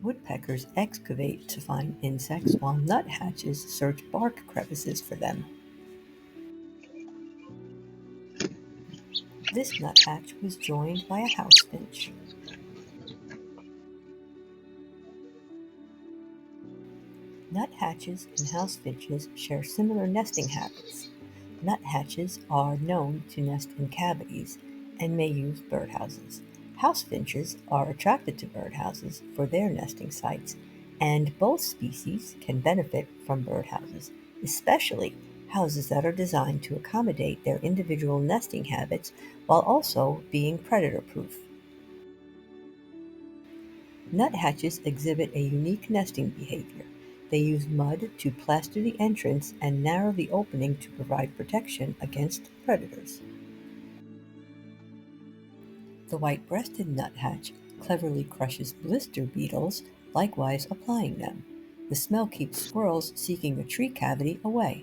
Woodpeckers excavate to find insects while nuthatches search bark crevices for them. This nuthatch was joined by a house finch. Nuthatches and house finches share similar nesting habits. Nuthatches are known to nest in cavities and may use birdhouses. House finches are attracted to birdhouses for their nesting sites, and both species can benefit from birdhouses, especially houses that are designed to accommodate their individual nesting habits while also being predator proof. Nuthatches exhibit a unique nesting behavior. They use mud to plaster the entrance and narrow the opening to provide protection against predators. The white-breasted nuthatch cleverly crushes blister beetles, likewise applying them. The smell keeps squirrels seeking a tree cavity away.